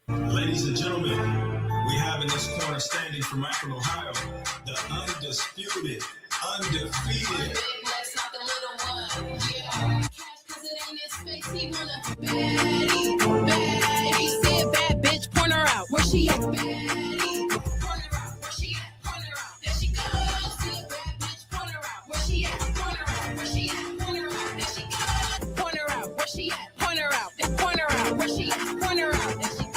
Ladies and gentlemen, we have in this corner standing from Akron, Ohio, the undisputed, undefeated. He said, bad bitch, point her out. Where she at? Baddie, point her out. Where she at? Point her out. There she goes. Said, bad bitch, point her out. Where she at? Point her out. Where she at? Point her out. There she goes. Point her out. Where she at? Point her out. Point her out. Where she at? Point her out. There she goes.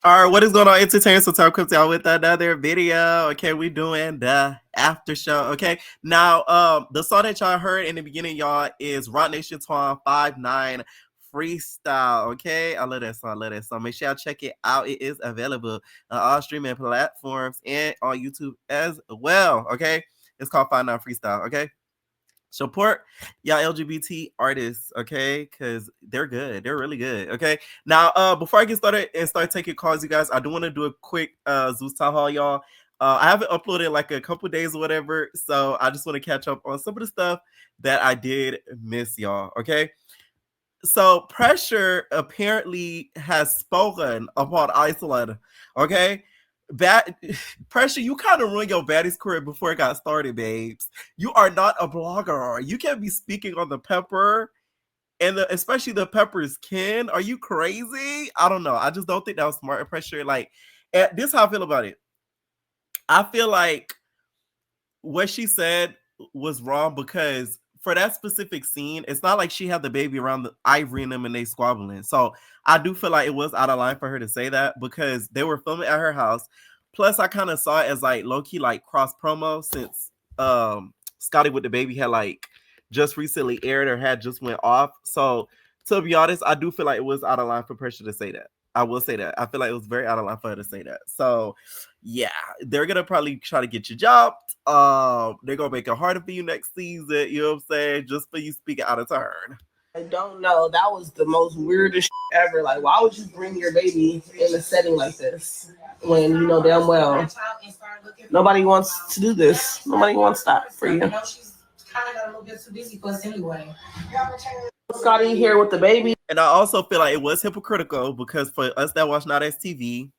All right, what is going on, entertainers? So talk with y'all with another video. Okay, we doing the after show. Okay, now the song that y'all heard in the beginning, y'all, is Rock Nation Twan 5'9" Freestyle. Okay, I love that song. Make sure y'all check it out. It is available on all streaming platforms and on YouTube as well. Okay, it's called 5'9" Freestyle. Okay. Support y'all LGBT artists, okay? Because they're good. They're really good, okay? Now, before I get started and start taking calls, you guys, I do want to do a quick Zeus Town Hall, y'all. I haven't uploaded like a couple days or whatever, so I just want to catch up on some of the stuff that I did miss, y'all, okay? So, Pressure apparently has spoken about Iceland, okay? Pressure, you kind of ruined your baddie's career before it got started, babes. You are not a blogger. You can't be speaking on the pepper and especially the pepper's kin. Are you crazy? I don't know. I just don't think that was smart. Pressure, like, this is how I feel about it. I feel like what she said was wrong because for that specific scene, it's not like she had the baby around the Ivory and them and they squabbling. So I do feel like it was out of line for her to say that because they were filming at her house. Plus, I kind of saw it as like low-key like cross promo since Scotty with the baby had like just recently aired or had just went off. So to be honest, I do feel like it was out of line for Pressure to say that. I will say that. I feel like it was very out of line for her to say that. So yeah, they're gonna probably try to get you jobbed. They're gonna make it harder for you next season, you know what I'm saying? Just for you speaking out of turn. I don't know. That was the most weirdest ever. Like, why would you bring your baby in a setting like this when you know damn well nobody wants to do this? Nobody wants that for you. She's kind of got a little bit too busy for us anyway. Scotty here with the baby. And I also feel like it was hypocritical because for us that watch Not As TV,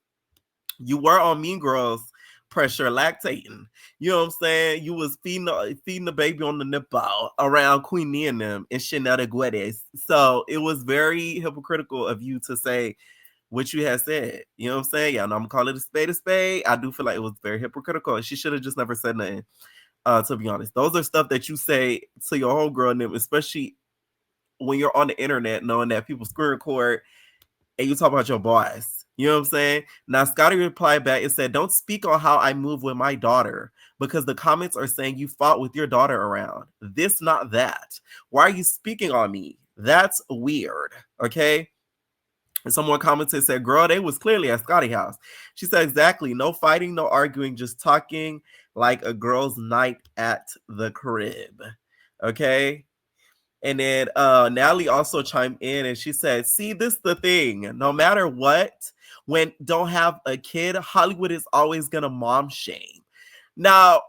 you were on Mean Girls Pressure lactating. You know what I'm saying? You was feeding the baby on the nipple around Queen Nee and them and Chanel de Guedes. So it was very hypocritical of you to say what you had said. You know what I'm saying? Yeah, I'm gonna call it a spade a spade. I do feel like it was very hypocritical. She should have just never said nothing. To be honest, those are stuff that you say to your homegirl and them, especially when you're on the internet, knowing that people screen record and you talk about your boss. You know what I'm saying? Now, Scotty replied back and said, don't speak on how I move with my daughter because the comments are saying you fought with your daughter around. This, not that. Why are you speaking on me? That's weird. Okay? And someone commented, said, girl, they was clearly at Scotty's house. She said, exactly. No fighting, no arguing, just talking like a girl's night at the crib. Okay? And then Natalie also chimed in and she said, see, this is the thing. No matter what, when don't have a kid, Hollywood is always going to mom shame. Now,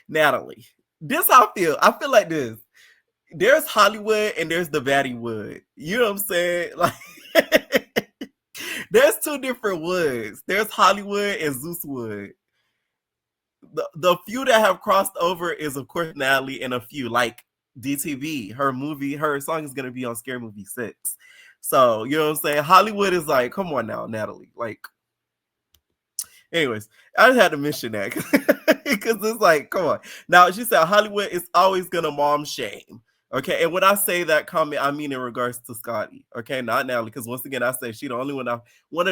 Natalie, this how I feel. I feel like this. There's Hollywood and there's the Baddie Wood. You know what I'm saying? Like, there's two different woods. There's Hollywood and Zeus Wood. The few that have crossed over is, of course, Natalie and a few, like DTV, her song is gonna be on Scary Movie 6. So you know what I'm saying? Hollywood is like, come on now, Natalie. Like, anyways, I just had to mention that because it's like, come on. Now she said Hollywood is always gonna mom shame. Okay, and when I say that comment, I mean in regards to Scotty. Okay, not Natalie, because once again, I say she the only one of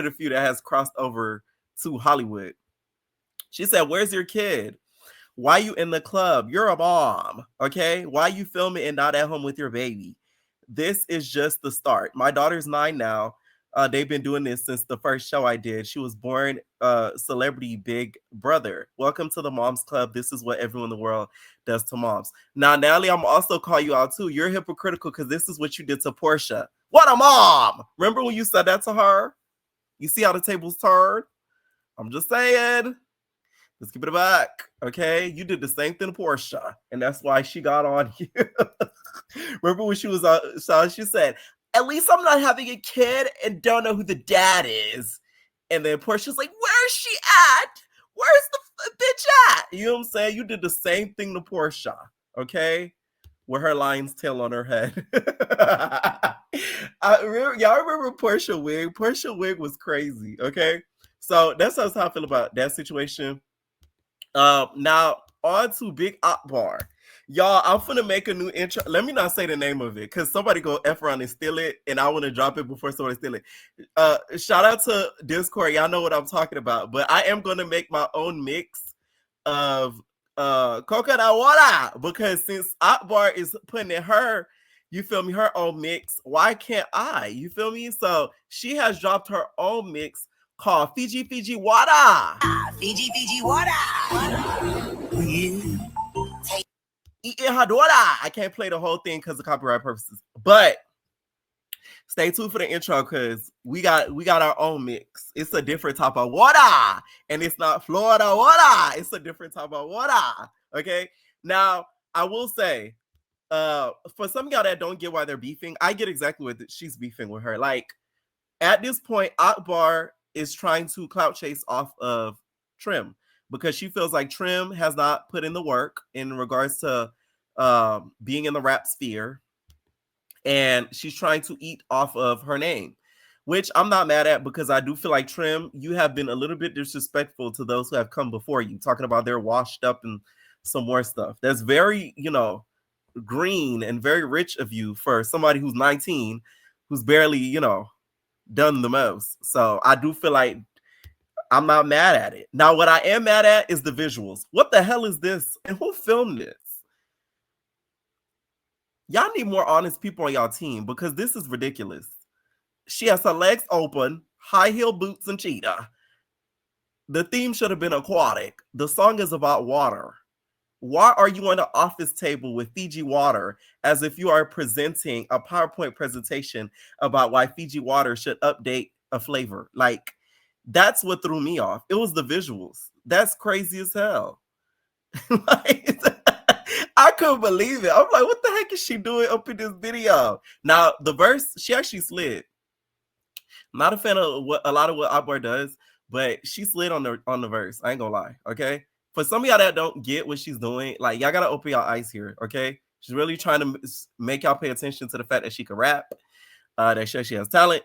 the few that has crossed over to Hollywood. She said, where's your kid? Why you in the club? You're a mom, okay? Why you filming and not at home with your baby? This is just the start. My daughter's 9 now. They've been doing this since the first show I did. She was born celebrity Big Brother. Welcome to the Moms Club. This is what everyone in the world does to moms. Now, Natalie, I'm also call you out too. You're hypocritical because this is what you did to Portia. What a mom! Remember when you said that to her? You see how the tables turn? I'm just saying. Let's keep it a buck. Okay, you did the same thing to Portia, and that's why she got on you. Remember when she was on? So she said, "At least I'm not having a kid and don't know who the dad is." And then Portia's like, "Where's she at? Where's the bitch at?" You know what I'm saying? You did the same thing to Portia, okay? With her lion's tail on her head. Y'all remember Portia wig? Portia wig was crazy, okay? So that's how I feel about that situation. Now on to Big Akbar. Y'all, I'm finna make a new intro. Let me not say the name of it because somebody go F around and steal it, and I want to drop it before somebody steal it. Shout out to Discord. Y'all know what I'm talking about. But I am gonna make my own mix of coconut water because since Akbar is putting in her, you feel me, her own mix, why can't I? You feel me? So she has dropped her own mix called Fiji water. Fiji water. I can't play the whole thing because of copyright purposes, but stay tuned for the intro because we got our own mix. It's a different type of water, and it's not Florida water. It's a different type of water. Okay. Now I will say, for some of y'all that don't get why they're beefing, I get exactly what she's beefing with her. Like at this point, Akbar is trying to clout chase off of Trim because she feels like Trim has not put in the work in regards to being in the rap sphere, and she's trying to eat off of her name, which I'm not mad at because I do feel like Trim, you have been a little bit disrespectful to those who have come before you, talking about they're washed up and some more stuff. That's very, green and very rich of you for somebody who's 19, who's barely, done the most. So I do feel like I'm not mad at it. Now, what I am mad at is the visuals. What the hell is this? And who filmed this? Y'all need more honest people on y'all team because this is ridiculous. She has her legs open, high heel boots, and cheetah. The theme should have been aquatic. The song is about water. Why are you on the office table with Fiji water as if you are presenting a PowerPoint presentation about why Fiji water should update a flavor? Like, that's what threw me off. It was the visuals. That's crazy as hell. Like, I couldn't believe it. I'm like, what the heck is she doing up in this video? Now, the verse, she actually slid. I'm not a fan of a lot of what Akbar does, but she slid on the verse. I ain't gonna lie, okay? For some of y'all that don't get what she's doing, like, y'all gotta open y'all eyes here, okay? She's really trying to make y'all pay attention to the fact that she can rap, that she has talent,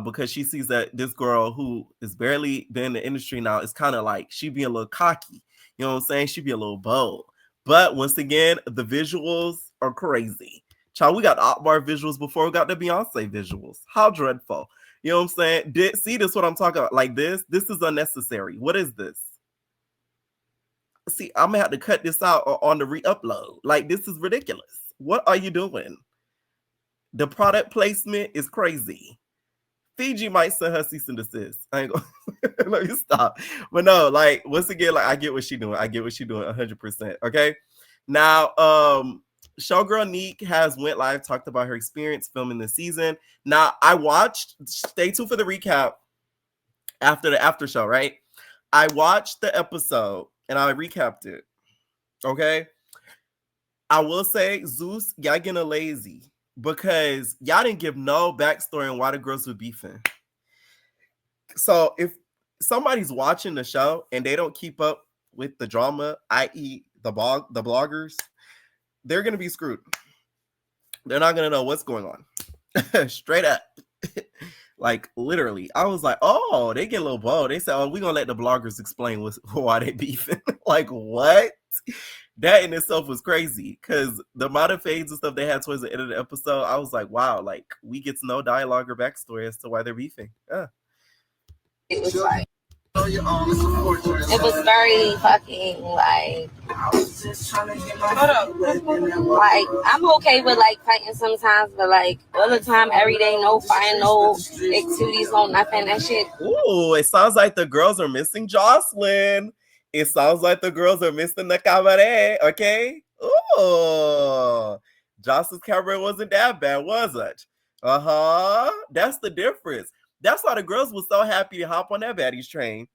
because she sees that this girl who is barely been in the industry now is kind of like, she be a little cocky. You know what I'm saying? She be a little bold. But once again, the visuals are crazy. Child, we got the Akbar visuals before we got the Beyonce visuals. How dreadful. You know what I'm saying? See, this is what I'm talking about. Like this is unnecessary. What is this? See, I'm gonna have to cut this out on the re-upload. Like, this is ridiculous. What are you doing? The product placement is crazy. Fiji might send her cease and desist. I ain't gonna let me stop. But no, like, once again, like, I get what she's doing. I get what she's doing 100%. Okay. Now, Showgirl Neek has went live, talked about her experience filming the season. Now, I watched, stay tuned for the recap after the after show, right? I watched the episode and I recapped it. Okay. I will say, Zeus, y'all getting lazy because y'all didn't give no backstory on why the girls were beefing. So if somebody's watching the show and they don't keep up with the drama, i.e. the bloggers, they're going to be screwed. They're not going to know what's going on. Straight up. Like, literally. I was like, oh, they get a little bold. They said, oh, we're going to let the bloggers explain why they beefing. Like, what? That in itself was crazy because the amount of fades and stuff they had towards the end of the episode, I was like, wow, like, we get to know dialogue or backstory as to why they're beefing. Yeah. It was like, it was very fucking like, like, I'm okay with like fighting sometimes, but like all the time, every day, no fighting, no activities, no nothing, that shit. Ooh, it sounds like the girls are missing Jocelyn. It sounds like the girls are missing the cabaret, okay? Ooh, Jocelyn's cabaret wasn't that bad, was it? Uh-huh. That's the difference. That's why the girls were so happy to hop on that baddies train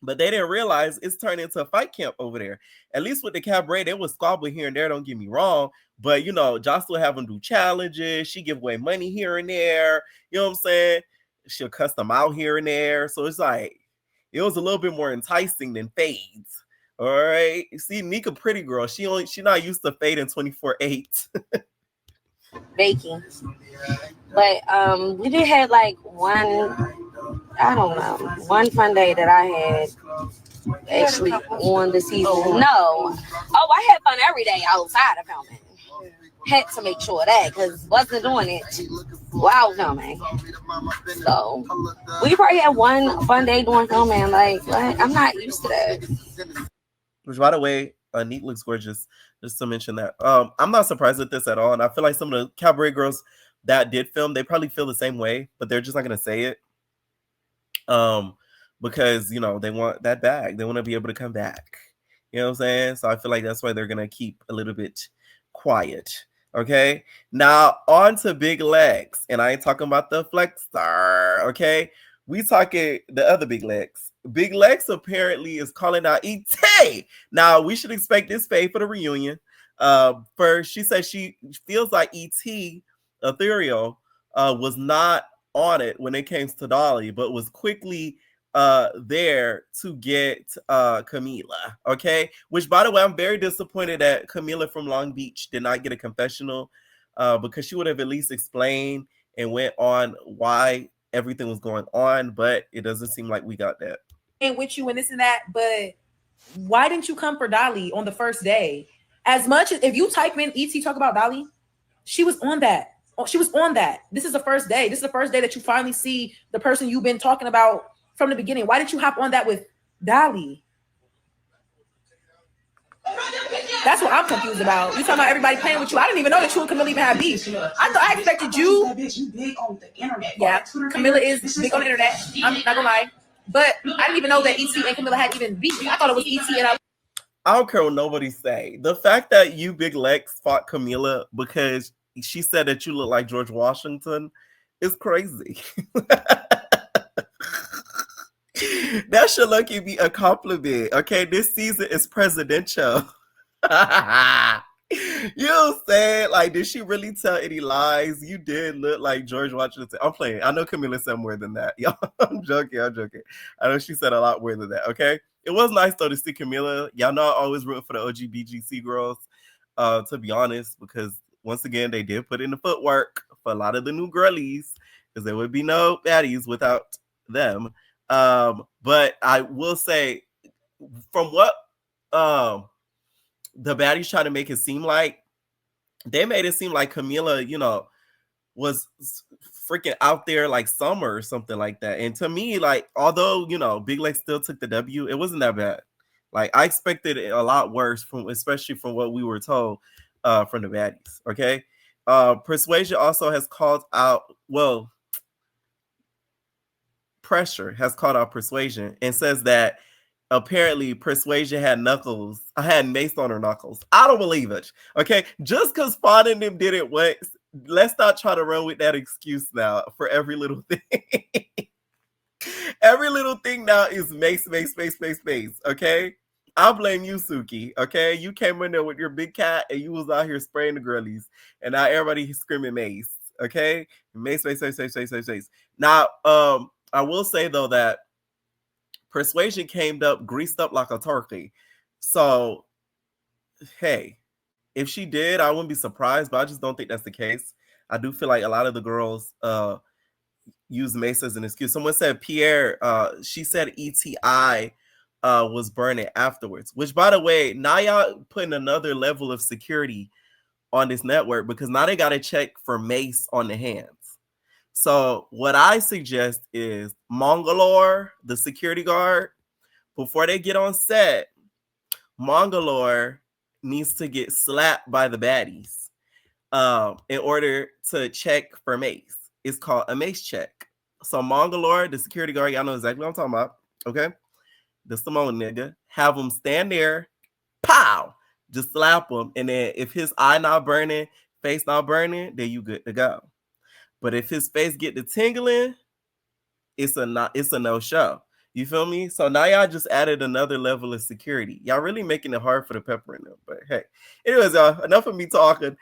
But they didn't realize it's turned into a fight camp over there. At least with the cabaret, they would squabble here and there, don't get me wrong. But, you know, Jocelyn would have them do challenges. She give away money here and there. You know what I'm saying? She'll cuss them out here and there. So it's like, it was a little bit more enticing than fades. All right. See, Nika pretty girl. She not used to fade in 24/8. Baking. But we did have like one fun day that I had actually on the season. No. Oh, I had fun every day outside of filming. Had to make sure of that because wasn't doing it while filming. So we probably had one fun day doing filming. Like, I'm not used to that. Which, by the way, Neat looks gorgeous. Just to mention that. I'm not surprised at this at all. And I feel like some of the cabaret girls that did film, they probably feel the same way, but they're just not going to say it. Because, you know, they want that bag. They want to be able to come back. You know what I'm saying? So I feel like that's why they're going to keep a little bit quiet. Okay. Now on to Big Legs. And I ain't talking about the Flexstar. Okay. We talking the other Big Legs. Big Legs apparently is calling out E.T. Now we should expect this fade for the reunion. First, she said she feels like E.T. Ethereal was not on it when it came to Dolly, but was quickly there to get Camila. Okay, which by the way, I'm very disappointed that Camila from Long Beach did not get a confessional because she would have at least explained and went on why everything was going on, but it doesn't seem like we got that. And with you and this and that, but why didn't you come for Dolly on the first day? As much as if you type in ET talk about Dolly, she was on that. She was on that. This is the first day. This is the first day that you finally see the person you've been talking about from the beginning. Why didn't you hop on that with Dolly? That's what I'm confused about. You talking about everybody playing with you. I didn't even know that you and Camila even had beef. I expected you. You big on the internet. Yeah, Camila is big on the internet. I'm not gonna lie. But I didn't even know that ET and Camila had even beef. I thought it was ET and I don't care what nobody say. The fact that you Big Lex fought Camila because she said that you look like George Washington is crazy. That should lucky be a compliment. Okay, this season is presidential. You know what I'm saying? Like, did she really tell any lies? You did look like George Washington. I'm playing. I know Camila said more than that. Y'all, I'm joking. I know she said a lot more than that. Okay. It was nice though to see Camila. Y'all know I always rooting for the OG-BGC girls. To be honest, because once again, they did put in the footwork for a lot of the new girlies, because there would be no baddies without them. But I will say, from what the baddies try to make it seem like, they made it seem like Camila, you know, was freaking out there like Summer or something like that. And to me, like, although, you know, Big Legs still took the W, it wasn't that bad. Like, I expected it a lot worse, especially from what we were told from the baddies. Okay. Persuasion also has called out, well, Pressure has called out Persuasion and says that apparently Persuasion had Mace on her knuckles. I don't believe it. Okay. Just because Fawn and them did it once, let's not try to run with that excuse now for every little thing. Every little thing now is Mace. Okay. I'll blame you, Suki. Okay. You came in there with your big cat and you was out here spraying the girlies. And now everybody screaming Mace. Okay. Mace. Now, I will say though that Persuasion came up greased up like a turkey. So, hey, if she did, I wouldn't be surprised, but I just don't think that's the case. I do feel like a lot of the girls use Mace as an excuse. Someone said Pierre, she said ETI was burning afterwards, which, by the way, now y'all putting another level of security on this network because now they got to check for Mace on the hands. So what I suggest is Mangalore, the security guard, before they get on set, Mangalore needs to get slapped by the baddies in order to check for Mace. It's called a Mace check. So Mangalore, the security guard, y'all know exactly what I'm talking about. Okay. The Simone nigga. Have him stand there, pow, just slap him. And then if his eye not burning, face not burning, then you good to go. But if his face get to tingling, it's a no show. You feel me? So now y'all just added another level of security. Y'all really making it hard for the pepper in them. But hey, anyways, y'all, enough of me talking.